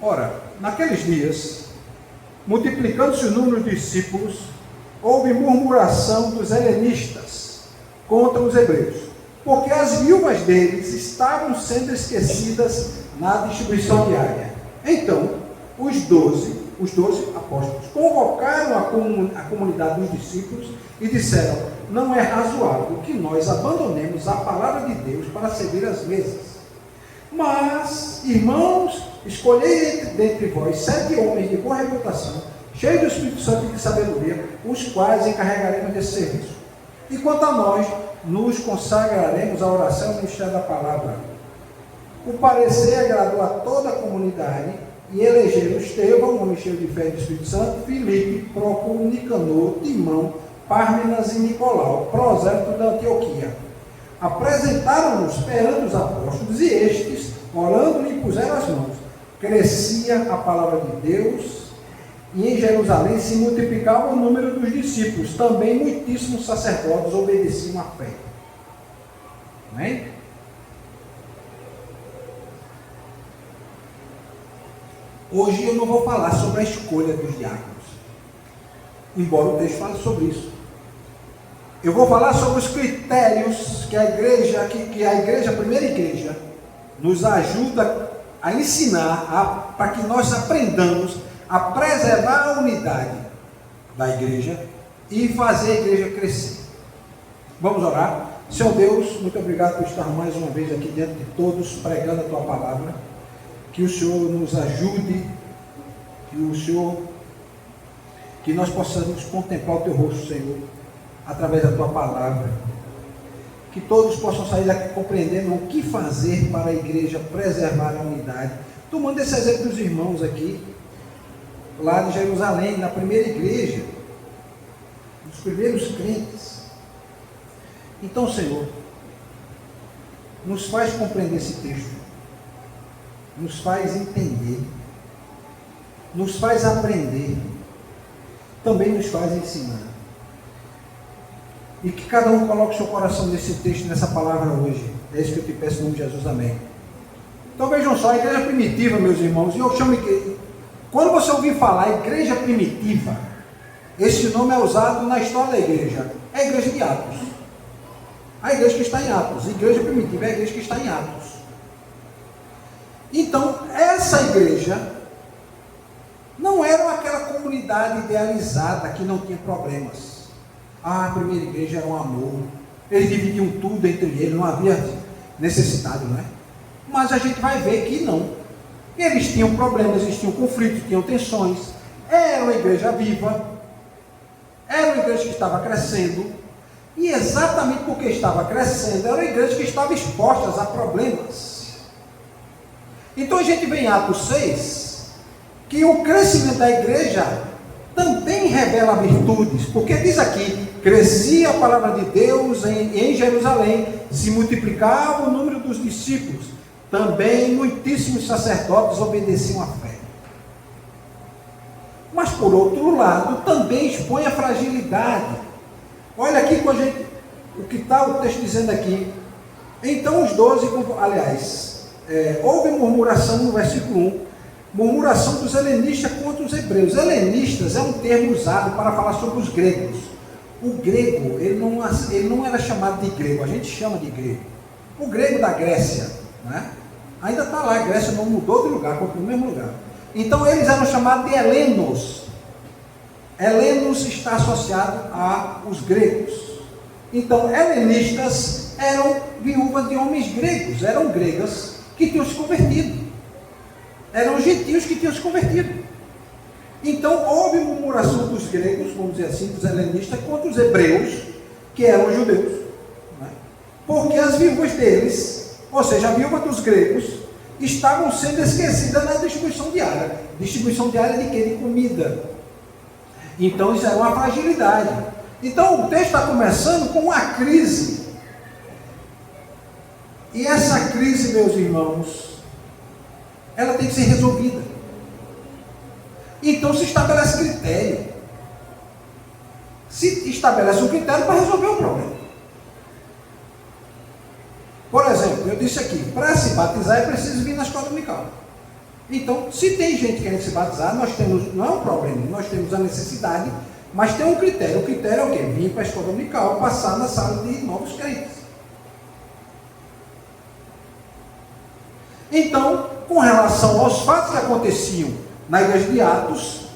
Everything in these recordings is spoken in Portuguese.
Ora, naqueles dias, multiplicando-se o número de discípulos, houve murmuração dos helenistas contra os hebreus, porque as viúvas deles estavam sendo esquecidas na distribuição diária. Então, os 12 apóstolos convocaram a comunidade dos discípulos e disseram: não é razoável que nós abandonemos a palavra de Deus para servir as mesas. Mas, irmãos, escolhei dentre vós 7 homens de boa reputação, cheios do Espírito Santo e de sabedoria, os quais encarregaremos desse serviço. E quanto a nós, nos consagraremos à oração e ao ministério da palavra. O parecer agradou a toda a comunidade e elegeram Estevão, homem cheio de fé e do Espírito Santo, Filipe, Prócoro, Nicanor, Timão, Pármenas e Nicolau, prosélito da Antioquia. Apresentaram-nos perante os apóstolos, e estes, orando, lhe puseram as mãos. Crescia a palavra de Deus, e em Jerusalém se multiplicava o número dos discípulos. Também muitíssimos sacerdotes obedeciam à fé. Amém? Hoje eu não vou falar sobre a escolha dos diáconos, embora o texto fale sobre isso. Eu vou falar sobre os critérios que a igreja, a primeira igreja, nos ajuda a ensinar, para que nós aprendamos a preservar a unidade da igreja e fazer a igreja crescer. Vamos orar? Senhor Deus, muito obrigado por estar mais uma vez aqui diante de todos, pregando a Tua palavra. Que o Senhor nos ajude, que nós possamos contemplar o Teu rosto, Senhor, através da Tua palavra. Que todos possam sair daqui compreendendo o que fazer para a igreja preservar a unidade. Tomando esse exemplo dos irmãos aqui, lá de Jerusalém, na primeira igreja, dos primeiros crentes. Então, Senhor, nos faz compreender esse texto, nos faz entender, nos faz aprender, também nos faz ensinar. E que cada um coloque seu coração nesse texto, nessa palavra hoje. É isso que eu te peço em nome de Jesus, amém. Então vejam só, a igreja primitiva, meus irmãos, e eu chamo de... Quando você ouvir falar igreja primitiva, esse nome é usado na história da igreja. É a igreja de Atos. A igreja que está em Atos. A igreja primitiva é a igreja que está em Atos. Então, essa igreja não era aquela comunidade idealizada que não tinha problemas. A primeira igreja era um amor. Eles dividiam tudo entre eles, não havia necessidade, não é? Mas a gente vai ver que não. Eles tinham problemas, eles tinham conflitos, tinham tensões. Era uma igreja viva. Era uma igreja que estava crescendo. E exatamente porque estava crescendo, era uma igreja que estava exposta a problemas. Então a gente vê em Atos 6, que o crescimento da igreja também revela virtudes, porque diz aqui: crescia a palavra de Deus em Jerusalém, se multiplicava o número dos discípulos, também muitíssimos sacerdotes obedeciam à fé. Mas por outro lado, também expõe a fragilidade. Olha aqui o que está o texto dizendo aqui. Então os 12, houve murmuração no versículo 1, murmuração dos helenistas contra os hebreus. Helenistas é um termo usado para falar sobre os gregos. O grego, ele não era chamado de grego, a gente chama de grego. O grego da Grécia, né? Ainda está lá, a Grécia não mudou de lugar, ficou no mesmo lugar. Então eles eram chamados de helenos. Helenos está associado aos gregos. Então, helenistas eram viúvas de homens gregos, eram gregas que tinham se convertido. Eram gentios que tinham se convertido. Então, houve murmuração dos gregos, vamos dizer assim, dos helenistas, contra os hebreus, que eram judeus. Né? Porque as viúvas deles, ou seja, a viúva dos gregos, estavam sendo esquecidas na distribuição diária. Distribuição diária de quê? De comida. Então, isso era uma fragilidade. Então, o texto está começando com uma crise. E essa crise, meus irmãos, ela tem que ser resolvida. Então, se estabelece critério. Se estabelece um critério para resolver o problema. Por exemplo, eu disse aqui, para se batizar é preciso vir na escola dominical. Então, se tem gente querendo se batizar, nós temos, não é um problema, nós temos a necessidade, mas tem um critério. O critério é o quê? Vir para a escola dominical, passar na sala de novos crentes. Então, com relação aos fatos que aconteciam na igreja de Atos,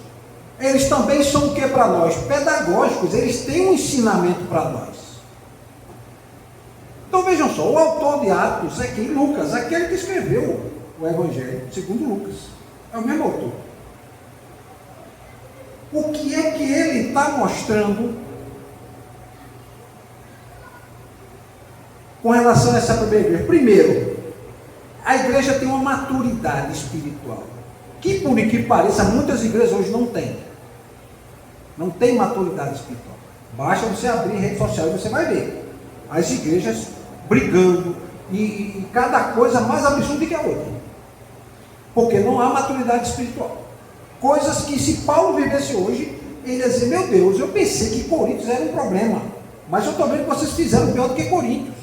eles também são o que para nós? Pedagógicos, eles têm um ensinamento para nós. Então vejam só, o autor de Atos é quem? Lucas, aquele que escreveu o Evangelho, segundo Lucas. É o mesmo autor. O que é que ele está mostrando com relação a essa primeira igreja? Primeiro, a igreja tem uma maturidade espiritual, que por que pareça, muitas igrejas hoje não têm. Não tem maturidade espiritual. Basta você abrir rede social e você vai ver as igrejas brigando e cada coisa mais absurda que a outra, porque não há maturidade espiritual. Coisas que, se Paulo vivesse hoje, ele ia dizer: meu Deus, eu pensei que Coríntios era um problema, mas eu estou vendo que vocês fizeram pior do que Coríntios.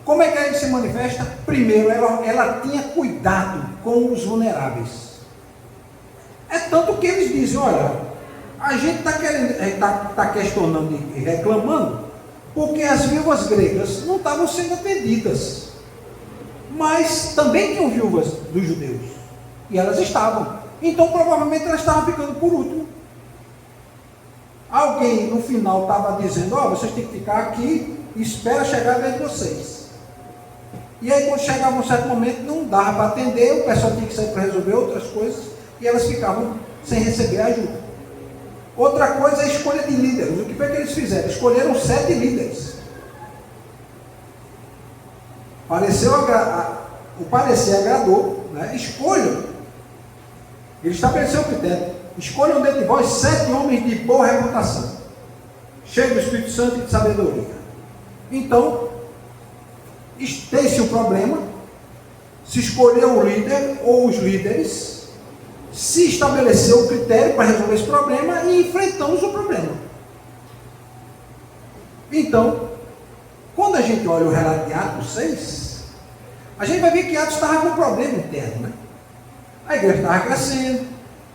Como é que ele se manifesta? Primeiro, ela tinha cuidado com os vulneráveis. É tanto que eles dizem: olha, a gente está questionando e reclamando porque as viúvas gregas não estavam sendo atendidas, mas também tinham viúvas dos judeus, e elas estavam. Então provavelmente elas estavam ficando por último. Alguém no final estava dizendo: ó, vocês têm que ficar aqui e espera chegar a vez de vocês. E aí quando chegava um certo momento não dava para atender, o pessoal tinha que sair para resolver outras coisas, e elas ficavam sem receber ajuda. Outra coisa é a escolha de líderes. O que foi que eles fizeram? Escolheram 7 líderes. O parecer agradou, né? Escolham. Ele estabeleceu o critério: escolham dentre vós 7 homens de boa reputação, cheios do Espírito Santo e de sabedoria. Então, tem-se um problema, se escolheu o líder ou os líderes, se estabeleceu o critério para resolver esse problema e enfrentamos o problema. Então, quando a gente olha o relato de Atos 6, a gente vai ver que Atos estava com um problema interno, né? A igreja estava crescendo,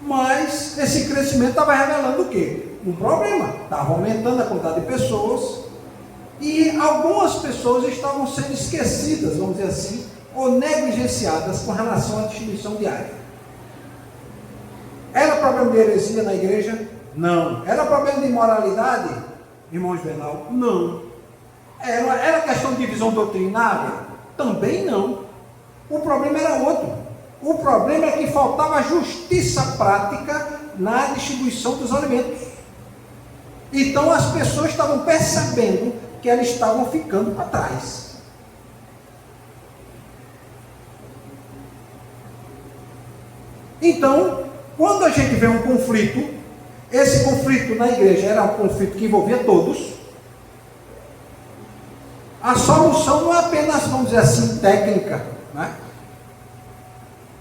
mas esse crescimento estava revelando o quê? Um problema. Estava aumentando a quantidade de pessoas e algumas pessoas estavam sendo esquecidas, vamos dizer assim, ou negligenciadas com relação à distribuição diária. Era problema de heresia na igreja? Não. Era problema de imoralidade, irmão Juvenal? Não. Era questão de divisão doutrinária? Também não. O problema era outro. O problema é que faltava justiça prática na distribuição dos alimentos. Então as pessoas estavam percebendo que elas estavam ficando para trás. Então, quando a gente vê um conflito, esse conflito na igreja era um conflito que envolvia todos, a solução não é apenas, vamos dizer assim, técnica, né?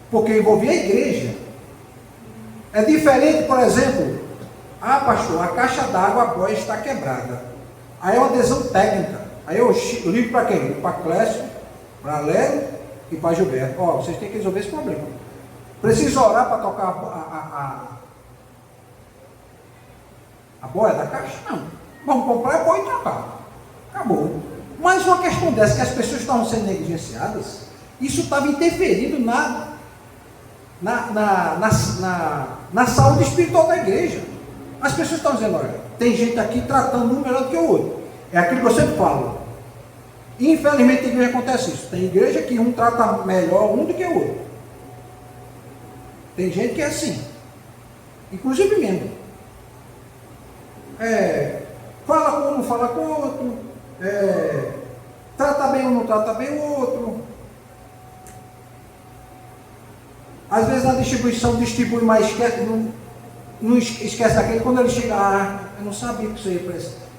Porque envolvia a igreja. É diferente, por exemplo: ah, pastor, a caixa d'água agora está quebrada. Aí é uma adesão técnica. Aí eu ligo para quem? Para Clécio, para Léo e para Gilberto. Ó, vocês têm que resolver esse problema. Precisa orar para tocar a boia da caixa? Não. Vamos comprar a boia e trocar. Acabou. Mas uma questão dessa, que as pessoas estavam sendo negligenciadas, isso estava interferindo na saúde espiritual da igreja. As pessoas estão dizendo: olha, tem gente aqui tratando um melhor do que o outro. É aquilo que eu sempre falo. Infelizmente na igreja acontece isso. Tem igreja que um trata melhor um do que o outro. Tem gente que é assim, inclusive membro. Fala com um, fala com o outro, trata bem um, não trata bem o outro. Às vezes na distribuição distribui, mas não esquece daquele. Quando ele chega: eu não sabia que você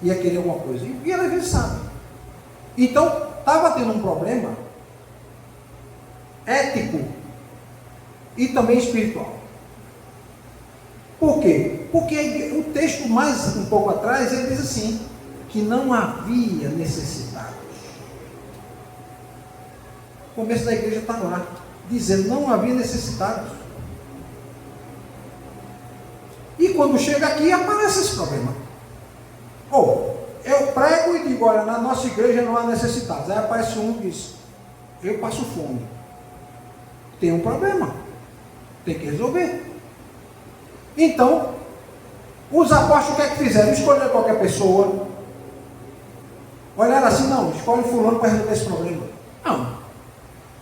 ia querer alguma coisa. E ele às vezes sabe. Então, estava tendo um problema ético e também espiritual. Por quê? Porque o texto mais um pouco atrás, ele diz assim, que não havia necessitados. começo da igreja está lá, dizendo não havia necessitados. E quando chega aqui, aparece esse problema. Eu prego e digo, olha, na nossa igreja não há necessitados. Aí aparece um e diz, eu passo fome. Tem um problema. Tem que resolver. Então, os apóstolos o que é que fizeram? Escolheram qualquer pessoa. Olharam assim, não, escolhe fulano para resolver esse problema. Não.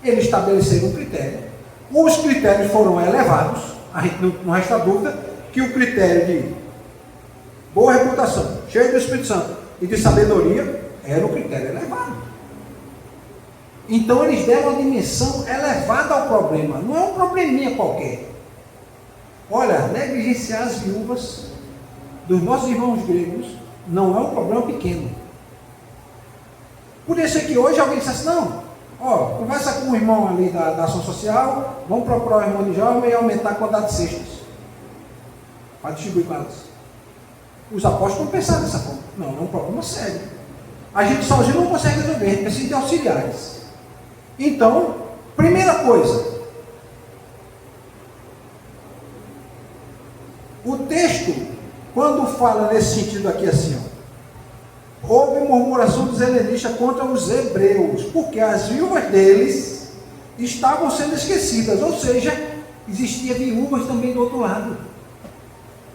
Eles estabeleceram um critério. Os critérios foram elevados. A gente não resta dúvida que o critério de boa reputação, cheio do Espírito Santo e de sabedoria era o critério elevado. Então eles deram uma dimensão elevada ao problema. Não é um probleminha qualquer. Olha, negligenciar as viúvas dos nossos irmãos gregos não é um problema pequeno. Por isso é que hoje alguém diz assim, não, conversa com o irmão ali da ação social, vamos procurar o irmão de Djalma e aumentar a quantidade de cestas para distribuir com elas. Os apóstolos não pensaram dessa forma. Não, é um problema sério. A gente sozinho não consegue resolver, a gente precisa de auxiliares. Então, primeira coisa, o texto, quando fala nesse sentido aqui assim, houve murmuração dos helenistas contra os hebreus, porque as viúvas deles estavam sendo esquecidas, ou seja, existia viúvas também do outro lado.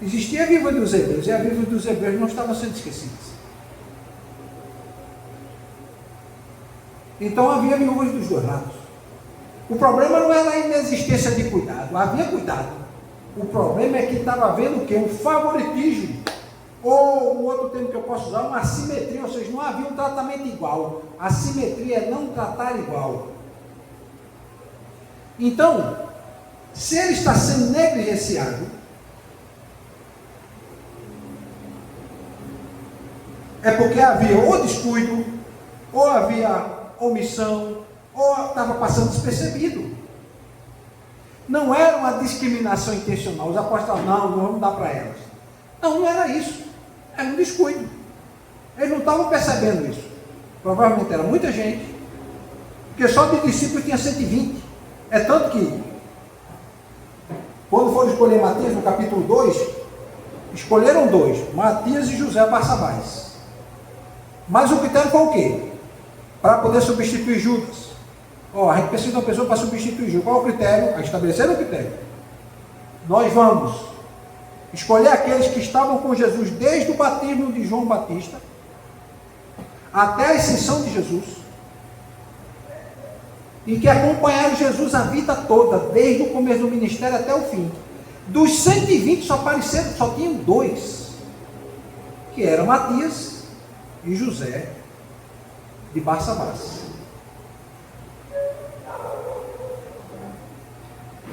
Existia a viúva dos hebreus, e a viúva dos hebreus não estavam sendo esquecidas. Então havia viúvas dos dois lados. O problema não era a inexistência de cuidado, havia cuidado. O problema é que estava havendo o quê? Um favoritismo. Ou, um outro termo que eu posso usar, uma assimetria, ou seja, não havia um tratamento igual. A assimetria é não tratar igual. Então, se ele está sendo negligenciado, é porque havia ou descuido, ou havia omissão, ou estava passando despercebido. Não era uma discriminação intencional. Os apóstolos não vamos dar para elas. Não era isso. Era um descuido. Eles não estavam percebendo isso. Provavelmente era muita gente, porque só de discípulos tinha 120. É tanto que, quando foram escolher Matias, no capítulo 2, escolheram dois, Matias e José Barsabás. Mas o critério foi o quê? Para poder substituir Judas. A gente precisa de uma pessoa para substituir Judas. Qual é o critério? A estabelecer o critério. Nós vamos escolher aqueles que estavam com Jesus desde o batismo de João Batista até a ascensão de Jesus e que acompanharam Jesus a vida toda, desde o começo do ministério até o fim. Dos 120 só tinham dois, que eram Matias e José de Barsabás.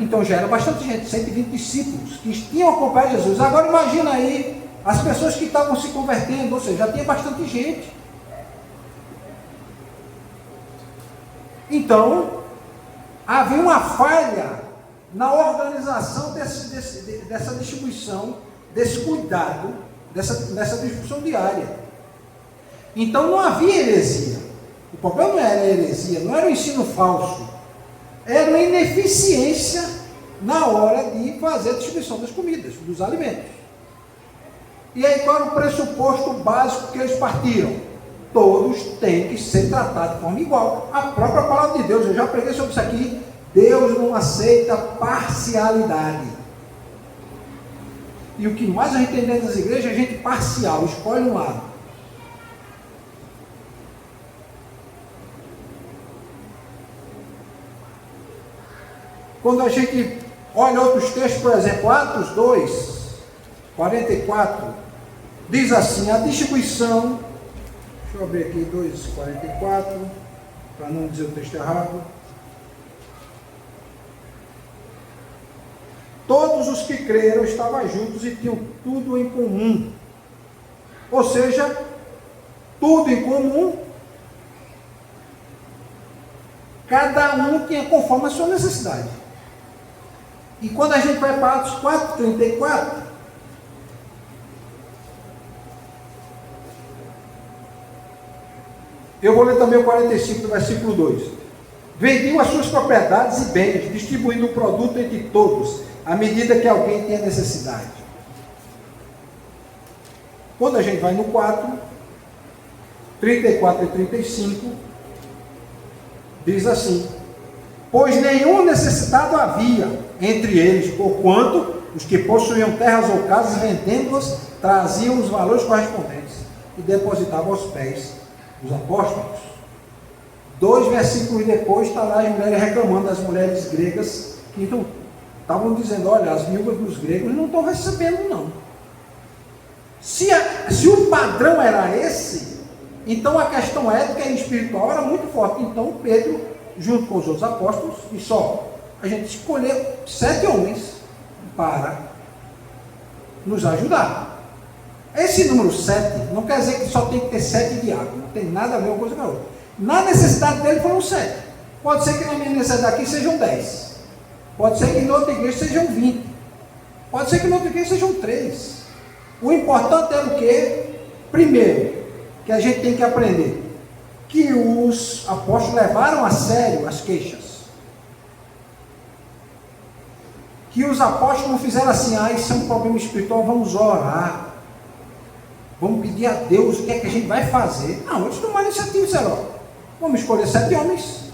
Então já era bastante gente, 120 discípulos que tinham acompanhado Jesus. Agora imagina aí as pessoas que estavam se convertendo, ou seja, já tinha bastante gente. Então, havia uma falha na organização dessa distribuição, desse cuidado, dessa distribuição diária. Então não havia heresia. O problema não era a heresia, não era o ensino falso. Era uma ineficiência na hora de fazer a distribuição das comidas, dos alimentos. E aí qual era o pressuposto básico que eles partiram? Todos têm que ser tratados de forma igual. A própria palavra de Deus, eu já preguei sobre isso aqui, Deus não aceita parcialidade. E o que mais a gente tem dentro das igrejas é gente parcial, escolhe um lado. Quando a gente olha outros textos, por exemplo, Atos 2, 44, diz assim, a distribuição, deixa eu abrir aqui 2, 44, para não dizer o texto errado. Todos os que creram estavam juntos e tinham tudo em comum. Ou seja, tudo em comum, cada um tinha conforme a sua necessidade. E quando a gente vai para Atos 4:34, eu vou ler também o 45 do versículo 2. vendiam as suas propriedades e bens, distribuindo o produto entre todos, à medida que alguém tenha necessidade. Quando a gente vai no 4, 34 e 35, diz assim: pois nenhum necessitado havia entre eles, porquanto os que possuíam terras ou casas, vendendo-as, traziam os valores correspondentes e depositavam aos pés dos apóstolos. 2 versículos depois está lá as mulheres reclamando, das mulheres gregas, que então estavam dizendo: olha, as viúvas dos gregos não estão recebendo não. Se o padrão era esse, então a questão ética e espiritual era muito forte. Então Pedro, junto com os outros apóstolos, disse: ó, a gente escolheu 7 homens para nos ajudar. Esse número 7 não quer dizer que só tem que ter 7 diáconos, não tem nada a ver uma coisa com a outra. Na necessidade dele foram 7. Pode ser que na minha necessidade aqui sejam 10. Pode ser que em outra igreja sejam 20. Pode ser que em outra igreja sejam 3. O importante é o quê? Primeiro, que a gente tem que aprender que os apóstolos levaram a sério as queixas. Que os apóstolos não fizeram assim: ah, isso é um problema espiritual, vamos orar. Vamos pedir a Deus o que é que a gente vai fazer. Não, eles tomaram iniciativa e disseram: ó, vamos escolher 7 homens,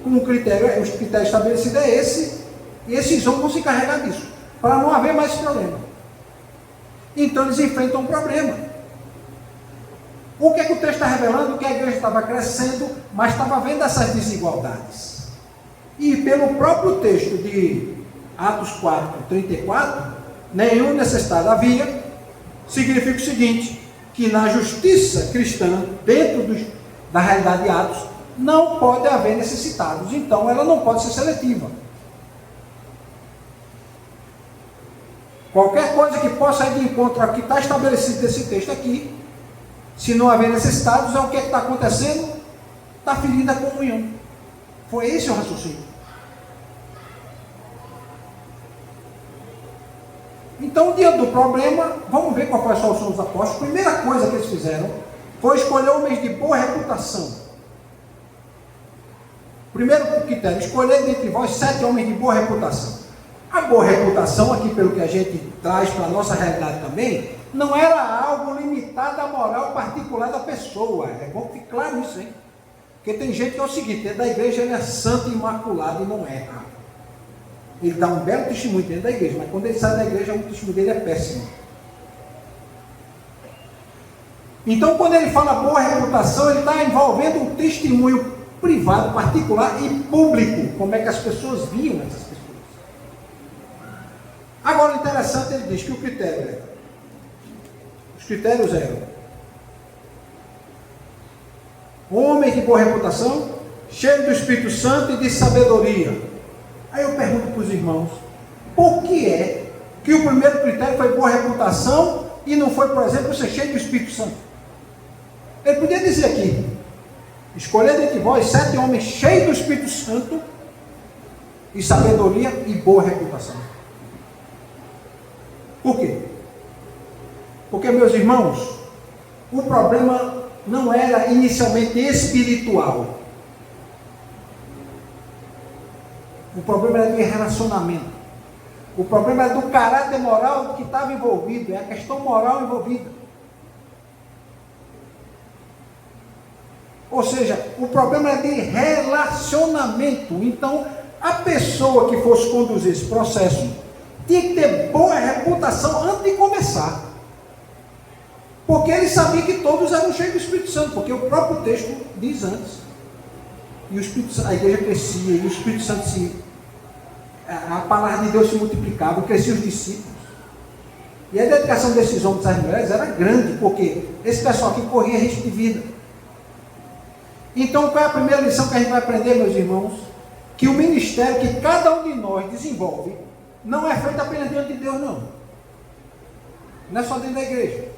com um critério, o critério estabelecido é esse, e esses homens vão se encarregar disso, para não haver mais problema. Então eles enfrentam um problema. O que é que o texto está revelando? Que a igreja estava crescendo, mas estava vendo essas desigualdades. E pelo próprio texto de Atos 4, 34, nenhum necessitado havia, significa o seguinte: que na justiça cristã, dentro da realidade de Atos, não pode haver necessitados, então ela não pode ser seletiva. Qualquer coisa que possa ir de encontro ao que está estabelecido nesse texto aqui, se não haver necessitados, é o que está acontecendo? Está ferindo a comunhão. Foi esse o raciocínio. Então, diante do problema, vamos ver qual foi a solução dos apóstolos. A primeira coisa que eles fizeram foi escolher homens de boa reputação. Primeiro critério: escolher dentre vós 7 homens de boa reputação. A boa reputação, aqui pelo que a gente traz para a nossa realidade também, não era algo limitado à moral particular da pessoa. É bom que fique claro isso, hein? Porque tem gente que é o seguinte: dentro da igreja ele é santo e imaculado e não erra. Ele dá um belo testemunho dentro da igreja, mas quando ele sai da igreja, o testemunho dele é péssimo. Então, quando ele fala boa reputação, ele está envolvendo um testemunho privado, particular e público. Como é que as pessoas viam essas pessoas. Agora, o interessante, ele diz que o critério era: os critérios eram homens de boa reputação, cheios do Espírito Santo e de sabedoria. Aí eu pergunto para os irmãos: por que é que o primeiro critério foi boa reputação e não foi, por exemplo, ser cheio do Espírito Santo? Ele podia dizer aqui: escolher dentre vós 7 homens cheios do Espírito Santo e sabedoria e boa reputação. Por quê? Porque, meus irmãos, o problema não era inicialmente espiritual. O problema era de relacionamento. O problema era do caráter moral que estava envolvido, é a questão moral envolvida. Ou seja, o problema é de relacionamento. Então, a pessoa que fosse conduzir esse processo tinha que ter boa reputação antes de começar. Porque ele sabia que todos eram cheios do Espírito Santo, porque o próprio texto diz antes. E o Espírito Santo, a igreja crescia, e o Espírito Santo a palavra de Deus se multiplicava, cresciam os discípulos. E a dedicação desses homens às mulheres era grande, porque esse pessoal aqui corria risco de vida. Então, qual é a primeira lição que a gente vai aprender, meus irmãos? Que o ministério que cada um de nós desenvolve não é feito apenas diante de Deus, não. Não é só dentro da igreja.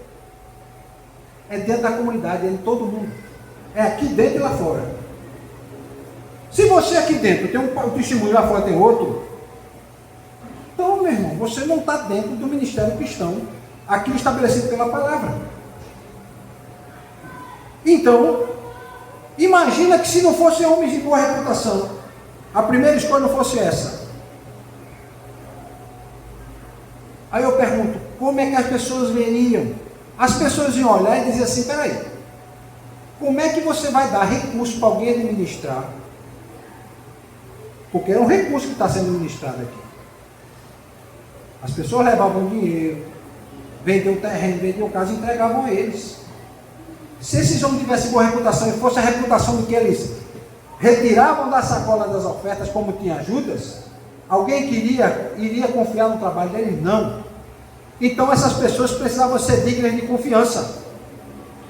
É dentro da comunidade, é em todo mundo. É aqui dentro e lá fora. Se você aqui dentro tem um testemunho, lá fora tem outro, então, meu irmão, você não está dentro do ministério cristão, aqui estabelecido pela palavra. Então, Imagina que se não fossem homens de boa reputação, a primeira escolha não fosse essa. Aí eu pergunto, como é que as pessoas veriam? As pessoas iam olhar e dizer assim, peraí, como é que você vai dar recurso para alguém administrar? Porque é um recurso que está sendo administrado aqui. As pessoas levavam dinheiro, vendiam terreno, vendiam casa e entregavam a eles. Se esses homens tivessem boa reputação e fosse a reputação de que eles retiravam da sacola das ofertas, como tinha Judas, alguém iria confiar no trabalho deles? Não. Então essas pessoas precisavam ser dignas de confiança.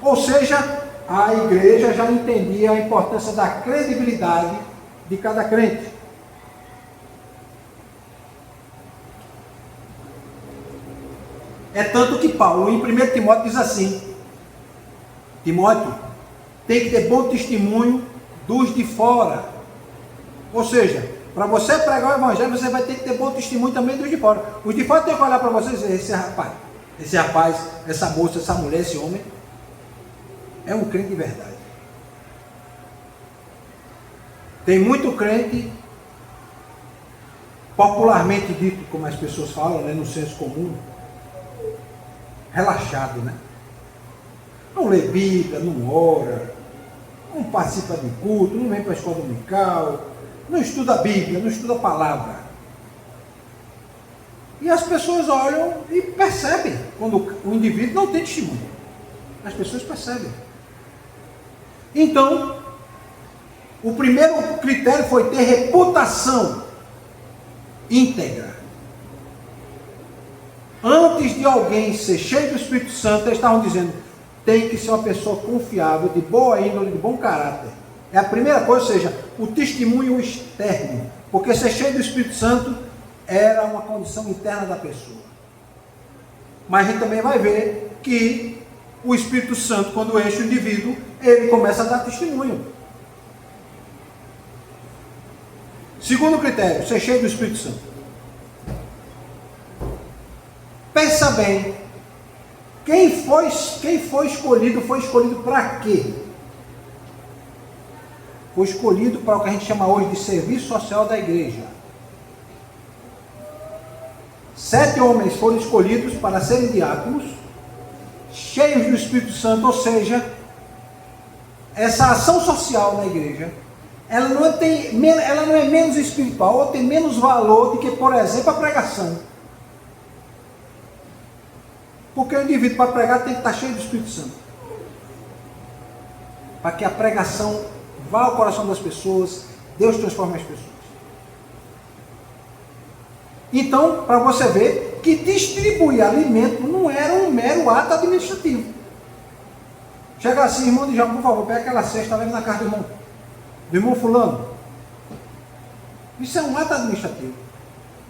Ou seja, a igreja já entendia a importância da credibilidade de cada crente. É tanto que Paulo, em 1 Timóteo, diz assim: Timóteo, tem que ter bom testemunho dos de fora. Ou seja, para você pregar o evangelho, você vai ter que ter bom testemunho também dos de fora. Os de fora tem que olhar para você e dizer, esse rapaz, essa moça, essa mulher, esse homem, é um crente de verdade. Tem muito crente, popularmente dito, como as pessoas falam, né, no senso comum, relaxado, né? Não lê Bíblia, não ora, não participa de culto, não vem para a escola dominical, não estuda a Bíblia, não estuda a palavra. E as pessoas olham e percebem quando o indivíduo não tem testemunho. As pessoas percebem. Então, o primeiro critério foi ter reputação íntegra. Antes de alguém ser cheio do Espírito Santo, eles estavam dizendo, tem que ser uma pessoa confiável, de boa índole, de bom caráter. É a primeira coisa, ou seja, o testemunho externo. Porque ser cheio do Espírito Santo era uma condição interna da pessoa. Mas a gente também vai ver que o Espírito Santo, quando enche o indivíduo, ele começa a dar testemunho. Segundo critério, ser cheio do Espírito Santo. Pensa bem, quem foi escolhido para quê? Foi escolhido para o que a gente chama hoje de serviço social da igreja. 7 homens foram escolhidos para serem diáconos, cheios do Espírito Santo, ou seja, essa ação social na igreja, ela não é menos espiritual, ou tem menos valor do que, por exemplo, a pregação. Porque o indivíduo para pregar tem que estar cheio do Espírito Santo. Para que a pregação vá ao coração das pessoas, Deus transforme as pessoas. Então, para você ver que distribuir alimento não era um mero ato administrativo. Chega assim, irmão de João, por favor, pega aquela cesta, leva na casa do irmão fulano. Isso é um ato administrativo.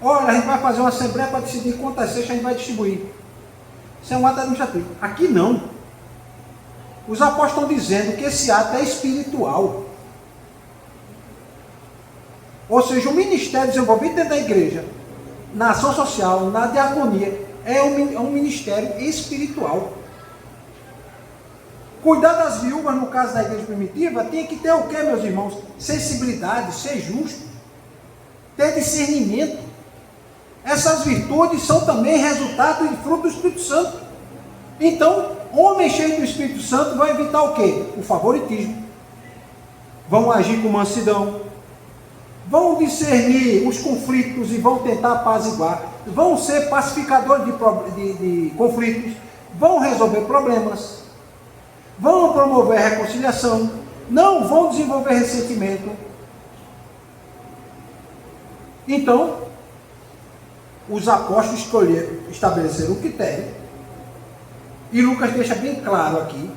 Olha, a gente vai fazer uma assembleia para decidir quantas cestas a gente vai distribuir. Isso é um ato administrativo. Aqui não. Os apóstolos estão dizendo que esse ato é espiritual. Ou seja, o ministério desenvolvido dentro da igreja, na ação social, na diaconia, é um ministério espiritual. Cuidar das viúvas, no caso da igreja primitiva, tem que ter o que, meus irmãos? Sensibilidade, ser justo, ter discernimento. Essas virtudes são também resultado e fruto do Espírito Santo. Então, homens cheios do Espírito Santo vão evitar o quê? O favoritismo. Vão agir com mansidão. Vão discernir os conflitos e vão tentar apaziguar. Vão ser pacificadores de conflitos. Vão resolver problemas. Vão promover reconciliação. Não vão desenvolver ressentimento. Então, os apóstolos estabeleceram o critério, e Lucas deixa bem claro aqui,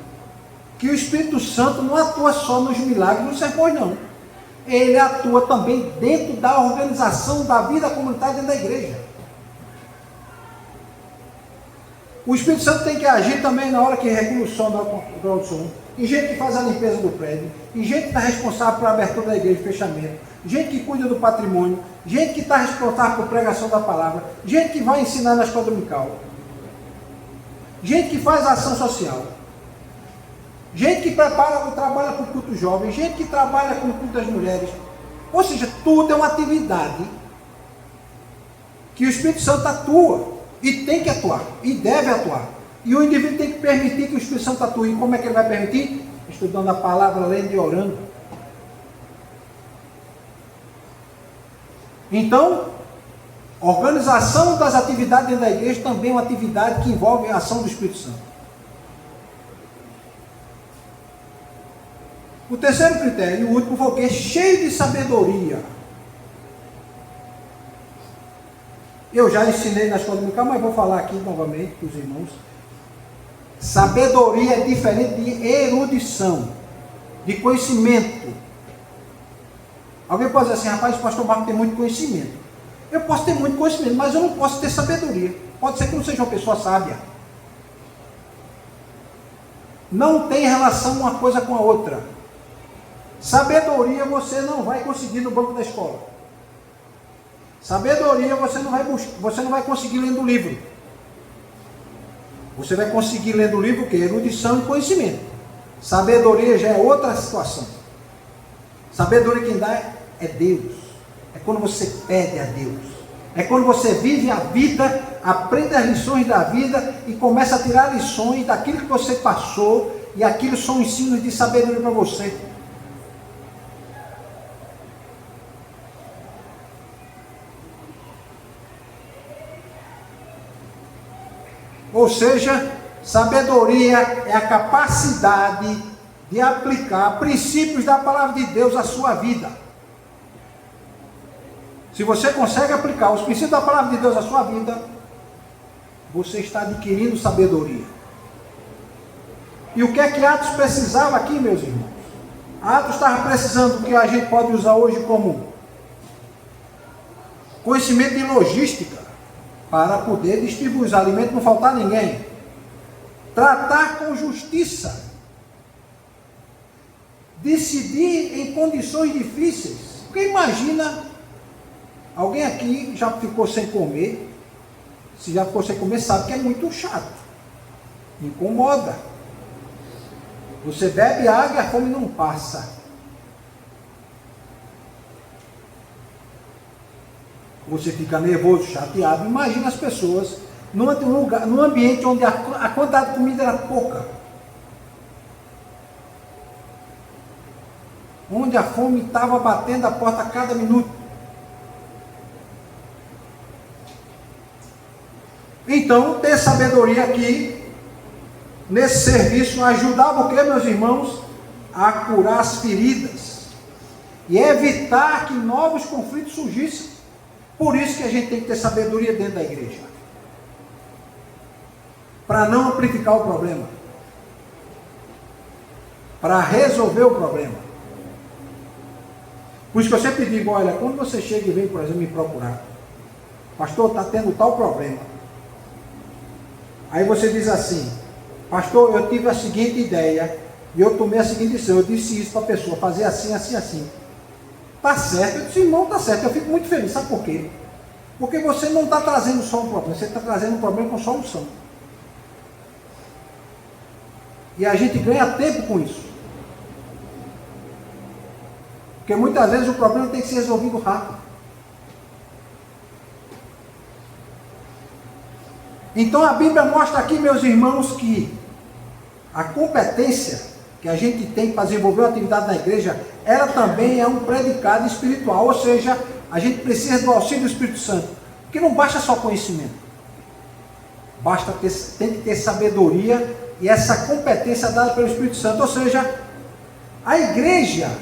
que o Espírito Santo não atua só nos milagres, nos sermões, não. Ele atua também dentro da organização da vida comunitária dentro da igreja. O Espírito Santo tem que agir também na hora que regula o som do som, em gente que faz a limpeza do prédio, em gente que está responsável pela abertura da igreja e fechamento, gente que cuida do patrimônio, gente que está responsável por pregação da palavra, gente que vai ensinar na escola dominical, gente que faz a ação social. gente que trabalha para o culto jovem, gente que trabalha com o culto das mulheres. Ou seja, tudo é uma atividade que o Espírito Santo atua, e tem que atuar, e deve atuar. E o indivíduo tem que permitir que o Espírito Santo atue. E como é que ele vai permitir? Estudando a palavra, lendo e orando. Então, organização das atividades dentro da igreja também é uma atividade que envolve a ação do Espírito Santo. O terceiro critério, e o último, foi o quê? Cheio de sabedoria. Eu já ensinei na escola dominical, mas vou falar aqui novamente para os irmãos. Sabedoria é diferente de erudição, de conhecimento. Alguém pode dizer assim, rapaz, o pastor Marco tem muito conhecimento. Eu posso ter muito conhecimento, mas eu não posso ter sabedoria. Pode ser que eu não seja uma pessoa sábia. Não tem relação uma coisa com a outra. Sabedoria você não vai conseguir no banco da escola. Sabedoria você não vai conseguir lendo o livro. Você vai conseguir lendo o livro o quê? Erudição e conhecimento. Sabedoria já é outra situação. Sabedoria quem dá é Deus. É quando você pede a Deus. É quando você vive a vida, aprende as lições da vida e começa a tirar lições daquilo que você passou, e aquilo são ensinos de sabedoria para você. Ou seja, sabedoria é a capacidade de aplicar princípios da palavra de Deus à sua vida. Se você consegue aplicar os princípios da palavra de Deus à sua vida, você está adquirindo sabedoria. E o que é que Atos precisava aqui, meus irmãos? Atos estava precisando do que a gente pode usar hoje como conhecimento de logística, para poder distribuir os alimentos, não faltar ninguém. Tratar com justiça. Decidir em condições difíceis. Porque imagina, alguém aqui já ficou sem comer. Se já ficou sem comer, sabe que é muito chato. Incomoda. Você bebe água e a fome não passa. Você fica nervoso, chateado. Imagina as pessoas num ambiente onde a quantidade de comida era pouca. Onde a fome estava batendo a porta a cada minuto. Então, ter sabedoria aqui, nesse serviço, ajudava o que, meus irmãos? A curar as feridas. E evitar que novos conflitos surgissem. Por isso que a gente tem que ter sabedoria dentro da igreja. Para não amplificar o problema. Para resolver o problema. Por isso que eu sempre digo, olha, quando você chega e vem, por exemplo, me procurar, pastor, está tendo tal problema. Aí você diz assim, pastor, eu tive a seguinte ideia, e eu tomei a seguinte decisão, eu disse isso para a pessoa, fazer assim, assim, assim. Está certo? Eu disse, irmão, está certo, eu fico muito feliz, sabe por quê? Porque você não está trazendo só um problema, você está trazendo um problema com solução. E a gente ganha tempo com isso. Porque muitas vezes o problema tem que ser resolvido rápido. Então a Bíblia mostra aqui, meus irmãos, que a competência que a gente tem para desenvolver a atividade na igreja, ela também é um predicado espiritual, ou seja, a gente precisa do auxílio do Espírito Santo, porque não basta só conhecimento, tem que ter sabedoria e essa competência dada pelo Espírito Santo, ou seja, a igreja,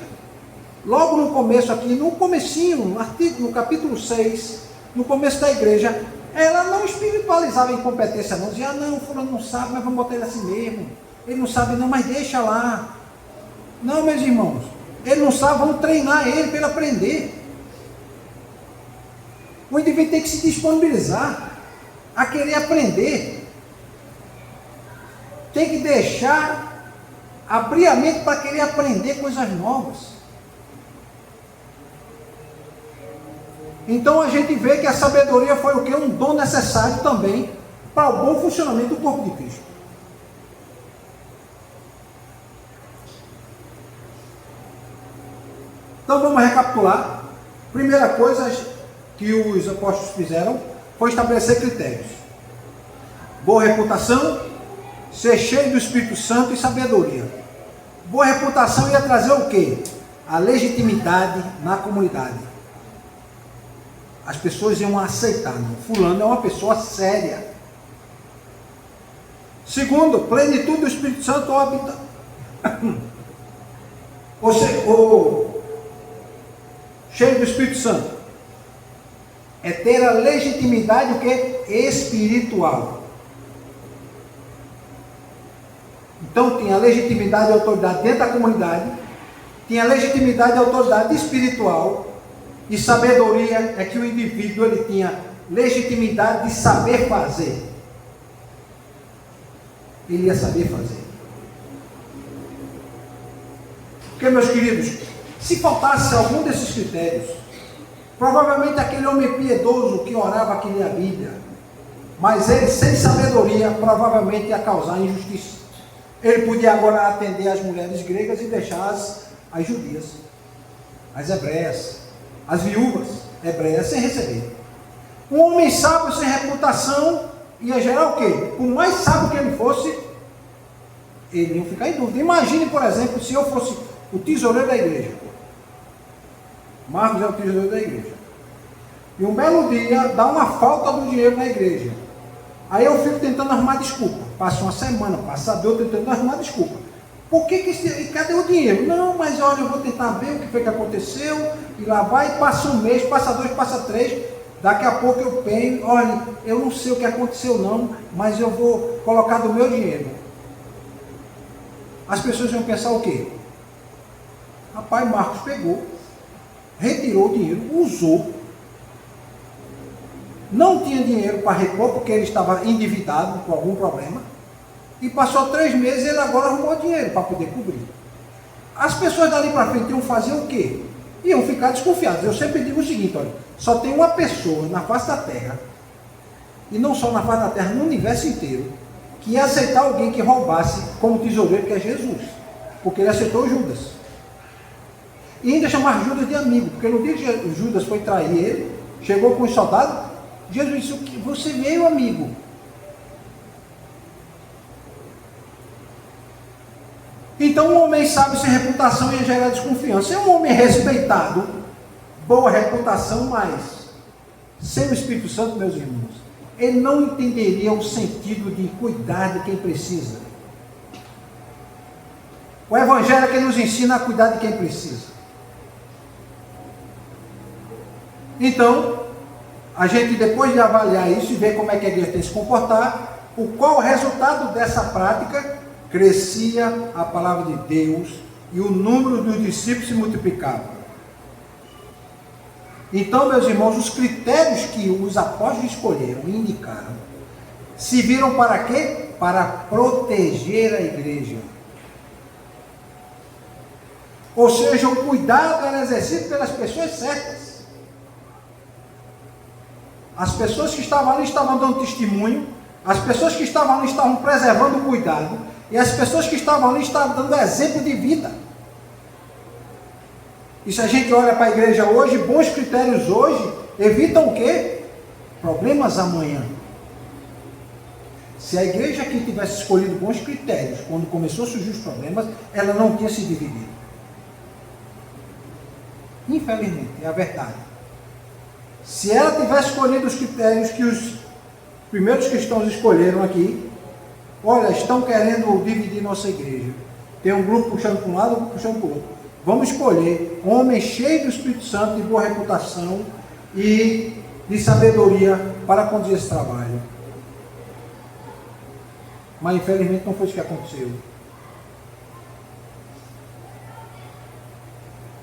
logo no começo aqui, no comecinho, no capítulo 6, no começo da igreja, ela não espiritualizava a incompetência não, dizia, não, fulano não sabe, mas vamos botar ele assim mesmo, ele não sabe não, mas deixa lá. Não, meus irmãos, ele não sabe, vamos treinar ele para ele aprender. O indivíduo tem que se disponibilizar a querer aprender. Tem que deixar abrir a mente para querer aprender coisas novas. Então a gente vê que a sabedoria foi o que? Um dom necessário também para o bom funcionamento do corpo de Cristo. Então vamos recapitular. Primeira coisa que os apóstolos fizeram foi estabelecer critérios. Boa reputação, ser cheio do Espírito Santo e sabedoria. Boa reputação ia trazer o quê? A legitimidade na comunidade. As pessoas iam aceitar, não? Fulano é uma pessoa séria. Segundo, plenitude do Espírito Santo habita. Cheio do Espírito Santo. É ter a legitimidade o quê? Espiritual. Então tinha legitimidade e autoridade dentro da comunidade, tinha legitimidade e autoridade espiritual, e sabedoria é que o indivíduo ele tinha legitimidade de saber fazer. Ele ia saber fazer. Porque, meus queridos, se faltasse algum desses critérios, provavelmente aquele homem piedoso que orava, que lia a Bíblia, mas ele sem sabedoria, provavelmente ia causar injustiça. Ele podia agora atender as mulheres gregas e deixar as judias, as hebreias, as viúvas hebreias sem receber. Um homem sábio sem reputação ia gerar o quê? Por mais sábio que ele fosse, ele ia ficar em dúvida. Imagine, por exemplo, se eu fosse o tesoureiro da igreja. Marcos é o tesoureiro da igreja. E um belo dia dá uma falta do dinheiro na igreja. Aí eu fico tentando arrumar desculpa. Passa uma semana, passa dois, tentando arrumar desculpa. Por que cadê o dinheiro? Não, mas olha, eu vou tentar ver o que foi que aconteceu. E lá vai, passa um mês, passa dois, passa três. Daqui a pouco eu penho, olha, eu não sei o que aconteceu não, mas eu vou colocar do meu dinheiro. As pessoas vão pensar o quê? Rapaz, Marcos pegou, retirou o dinheiro, usou. Não tinha dinheiro para repor, porque ele estava endividado com algum problema. E passou 3 meses e ele agora arrumou dinheiro para poder cobrir. As pessoas dali para frente iam fazer o quê? Iam ficar desconfiadas. Eu sempre digo o seguinte, olha, só tem uma pessoa na face da terra, e não só na face da terra, no universo inteiro, que ia aceitar alguém que roubasse como tesoureiro, que é Jesus. Porque ele aceitou Judas. E ainda chamar Judas de amigo, porque no dia que Judas foi trair ele, chegou com os soldados, Jesus disse, você veio amigo. Então um homem sábio sem reputação ia gerar desconfiança. É um homem respeitado, boa reputação, mas sem o Espírito Santo, meus irmãos, ele não entenderia o sentido de cuidar de quem precisa. O Evangelho é que nos ensina a cuidar de quem precisa. Então, a gente, depois de avaliar isso e ver como é que a igreja tem que se comportar, qual o resultado dessa prática? Crescia a palavra de Deus e o número dos discípulos se multiplicava. Então, meus irmãos, os critérios que os apóstolos escolheram e indicaram, se viram para quê? Para proteger a igreja. Ou seja, o cuidado era exercido pelas pessoas certas. As pessoas que estavam ali estavam dando testemunho, as pessoas que estavam ali estavam preservando o cuidado, e as pessoas que estavam ali estavam dando exemplo de vida. E se a gente olha para a igreja hoje, bons critérios hoje evitam o quê? Problemas amanhã. Se a igreja aqui tivesse escolhido bons critérios, quando começou a surgir os problemas, ela não tinha se dividido. Infelizmente, é a verdade. Se ela tivesse escolhido os critérios que os primeiros cristãos escolheram aqui, olha, estão querendo dividir nossa igreja. Tem um grupo puxando para um lado, um grupo puxando para o outro. Vamos escolher homens cheios do Espírito Santo, de boa reputação e de sabedoria para conduzir esse trabalho. Mas infelizmente não foi isso que aconteceu.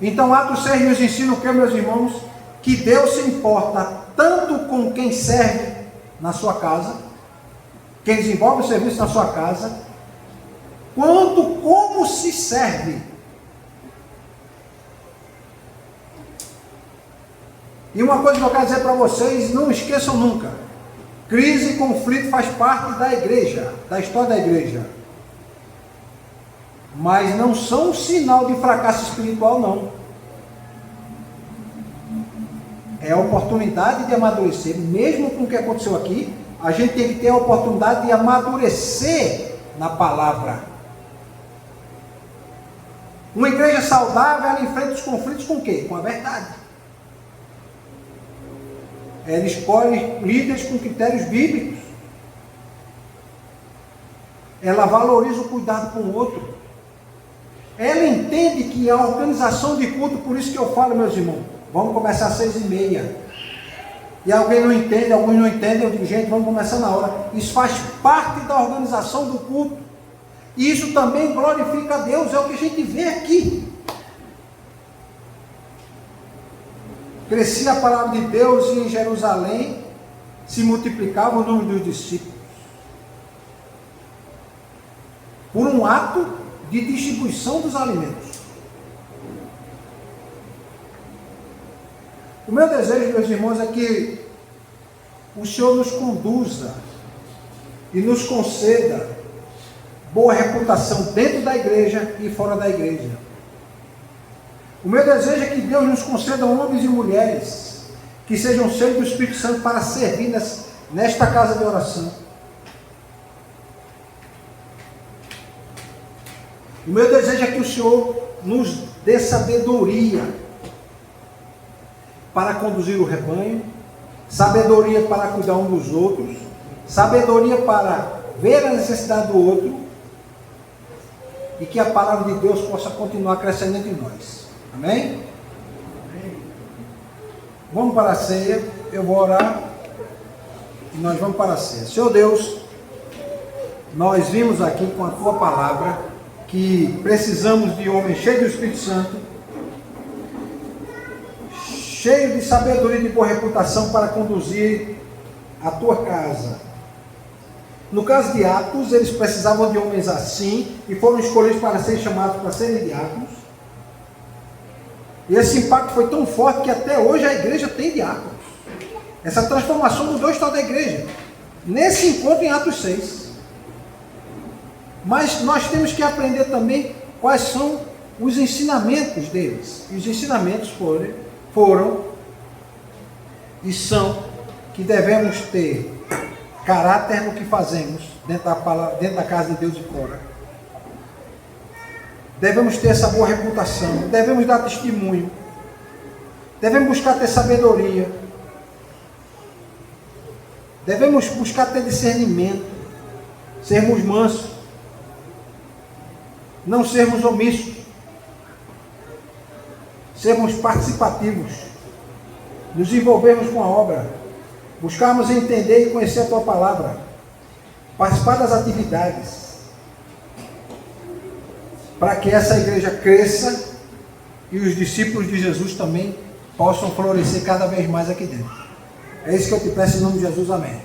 Então Atos 6 nos ensina o que, meus irmãos? Que Deus se importa tanto com quem serve na sua casa, quem desenvolve o serviço na sua casa, quanto como se serve. E uma coisa que eu quero dizer para vocês, não esqueçam nunca, crise e conflito faz parte da igreja, da história da igreja. Mas não são um sinal de fracasso espiritual, não. é a oportunidade de amadurecer. Mesmo com o que aconteceu aqui, a gente tem que ter a oportunidade de amadurecer na palavra. Uma igreja saudável, ela enfrenta os conflitos com o quê? Com a verdade. Ela escolhe líderes com critérios bíblicos. Ela valoriza o cuidado com o outro. Ela entende que a organização de culto, por isso que eu falo, meus irmãos, vamos começar às 6h30. E alguém não entende, alguns não entendem, eu digo, gente, vamos começar na hora. Isso faz parte da organização do culto. E isso também glorifica a Deus, é o que a gente vê aqui. Crescia a palavra de Deus e em Jerusalém se multiplicava o número dos discípulos. Por um ato de distribuição dos alimentos. O meu desejo, meus irmãos, é que o Senhor nos conduza e nos conceda boa reputação dentro da igreja e fora da igreja. O meu desejo é que Deus nos conceda homens e mulheres que sejam cheios do Espírito Santo para servir nesta casa de oração. O meu desejo é que o Senhor nos dê sabedoria para conduzir o rebanho, sabedoria para cuidar um dos outros, sabedoria para ver a necessidade do outro, e que a palavra de Deus possa continuar crescendo entre nós. Amém? Vamos para a ceia, eu vou orar e nós vamos para a ceia. Senhor Deus, nós vimos aqui com a Tua palavra que precisamos de homens cheios do Espírito Santo, cheios de sabedoria e de boa reputação para conduzir a Tua casa. No caso de Atos, eles precisavam de homens assim e foram escolhidos para serem chamados para serem diáconos. E esse impacto foi tão forte que até hoje a igreja tem diáconos. Essa transformação mudou a história da igreja. Nesse encontro em Atos 6. Mas nós temos que aprender também quais são os ensinamentos deles. E os ensinamentos foram e são que devemos ter caráter no que fazemos dentro da casa de Deus e fora. Devemos ter essa boa reputação, devemos dar testemunho, devemos buscar ter sabedoria, devemos buscar ter discernimento, sermos mansos, não sermos omissos, sermos participativos, nos envolvermos com a obra, buscarmos entender e conhecer a Tua palavra, participar das atividades, para que essa igreja cresça e os discípulos de Jesus também possam florescer cada vez mais aqui dentro. É isso que eu te peço em nome de Jesus, amém.